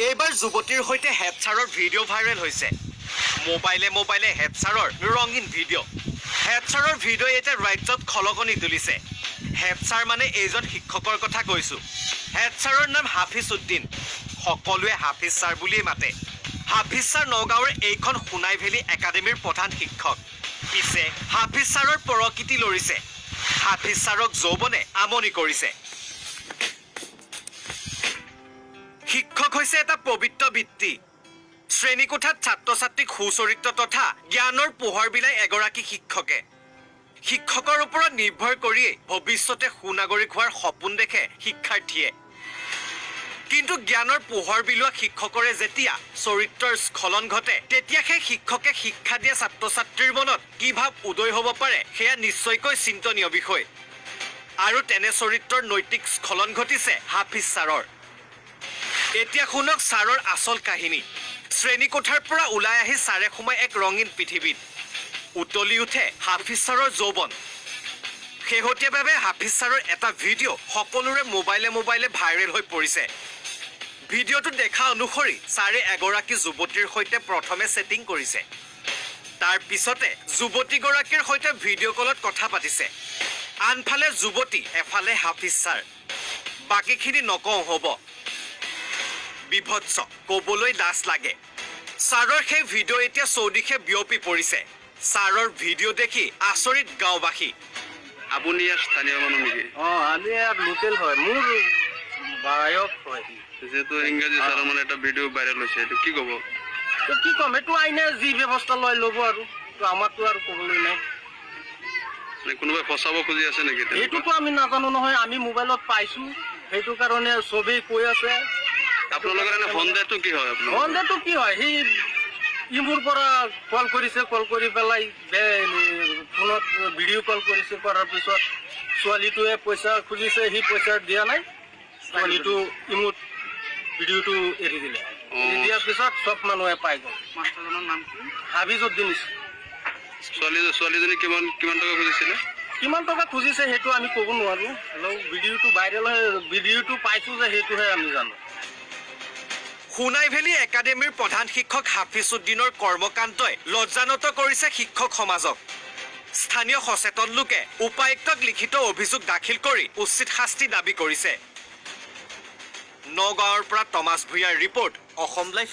এইবাৰ যুৱতীৰ সৈতে হেডছাৰৰ ভিডিঅ' ভাইৰেল হৈছে। মোবাইলে হেডছাৰৰ ৰঙীন ভিডিঅ'। হেডছাৰৰ ভিডিঅ'ই এতিয়া ৰাজ্যত খলকনি তুলিছে। হেডছাৰ মানে এইজন শিক্ষকৰ কথা কৈছোঁ। হেডছাৰৰ নাম হাফিজ উদ্দিন। সকলোৱে হাফিজ ছাৰ বুলিয়েই মাতে। হাফিজ ছাৰ নগাঁৱৰ এইখন সোণাই ভেলী একাডেমীৰ প্ৰধান শিক্ষক। পিছে হাফিজ ছাৰৰ প্ৰকৃতি লৰিছে। হাফিজ ছাৰক যৌৱনে আমনি কৰিছে। শিক্ষক হৈছে এটা পবিত্ৰ বৃত্তি। শ্ৰেণীকোঠাত ছাত্ৰ ছাত্ৰীক সুচৰিত্ৰ তথা জ্ঞানৰ পোহৰ বিলাই এগৰাকী শিক্ষকে। শিক্ষকৰ ওপৰত নিৰ্ভৰ কৰিয়েই ভৱিষ্যতে সুনাগৰিক হোৱাৰ সপোন দেখে শিক্ষাৰ্থীয়ে। কিন্তু জ্ঞানৰ পোহৰ বিলোৱা শিক্ষকৰে যেতিয়া চৰিত্ৰৰ স্খলন ঘটে, তেতিয়া সেই শিক্ষকে শিক্ষা দিয়া ছাত্ৰ ছাত্ৰীৰ মনত কি ভাৱ উদয় হ'ব পাৰে সেয়া নিশ্চয়কৈ চিন্তনীয় বিষয়। আৰু তেনে চৰিত্ৰৰ নৈতিক স্খলন ঘটিছে হাফিজ ছাৰৰ। এতিয়া শুনক ছাৰৰ আচল কাহিনী। শ্ৰেণীকোঠাৰ পৰা ওলাই আহি ছাৰে সোমাই এক ৰঙীন পৃথিৱীত। উতলি উঠে হাফিজ ছাৰৰ যৌৱন। শেহতীয়াভাৱে হাফিজ ছাৰৰ এটা ভিডিঅ' সকলোৰে মোবাইলে ভাইৰেল হৈ পৰিছে। ভিডিঅ'টো দেখা অনুসৰি ছাৰে এগৰাকী যুৱতীৰ সৈতে প্ৰথমে ছেটিং কৰিছে। তাৰ পিছতে যুৱতীগৰাকীৰ সৈতে ভিডিঅ' কলত কথা পাতিছে। আনফালে যুৱতী, এফালে হাফিজ ছাৰ। বাকীখিনি নকওঁ হ'ব। বিভৎস, ক'বলৈ লাজ লাগে। ছাৰৰ সেই ভিডিঅ' এতিয়া চৌদিশে বিয়পি পৰিছে। ছাৰৰ ভিডিঅ' দেখি আচৰিত গাঁওবাসী। আপুনি ইয়াৰ স্থানীয় মানুহ নেকি? আমি ইয়াত লোকেল হয়, মোৰ বায়ক হয়। যেহেতু ইংৰাজী ছাৰৰ মানে এটা ভিডিঅ' ভাইৰেল হৈছে, এইটো কি ক'ব? কি ক'ম, এইটো আইনে যি ব্যৱস্থা লয় ল'ব আৰু আমাৰতো আৰু ক'বলৈ নাই। কোনোবাই ফচাব খুজি আছে নেকি? এইটোতো আমি নাজানো নহয়, আমি মোবাইলত পাইছোঁ, সেইটো কাৰণে চবেই কৈ আছে। আপোনালোকৰ এনে সন্দেহটো কি হয়? সন্দেহটো কি হয়, সি ইমুৰ পৰা কল কৰিছে, কল কৰি পেলাই ফোনত ভিডিঅ' কল কৰিছে, কৰাৰ পিছত ছোৱালীটোৱে পইচা খুজিছে, সি পইচা দিয়া নাই। ছোৱালীটো ইমুত ভিডিঅ'টো এৰি দিলে। এৰি দিয়াৰ পিছত চব মানুহে পাই গ'ল। মাষ্টাৰজনৰ নাম কি? হাফিজ উদ্দিন। ছোৱালীজনী কিমান টকা খুজিছিলে? কিমান টকা খুজিছে সেইটো আমি ক'ব নোৱাৰোঁ। ভিডিঅ'টো ভাইৰেল হয়, ভিডিঅ'টো পাইছোঁ যে সেইটোহে আমি জানো। সোণাই ভেলী একাডেমীৰ প্ৰধান শিক্ষক হাফিজ উদ্দিনৰ কৰ্মকাণ্ডই লজ্জানত কৰিছে শিক্ষক সমাজক। স্থানীয় সচেতন লোকে উপায়ুক্তক লিখিত অভিযোগ দাখিল কৰি উচিত শাস্তি দাবী কৰিছে। নগাঁৱৰ পৰা টমাছ ভূঞাৰ ৰিপৰ্ট, অসম লাইভ।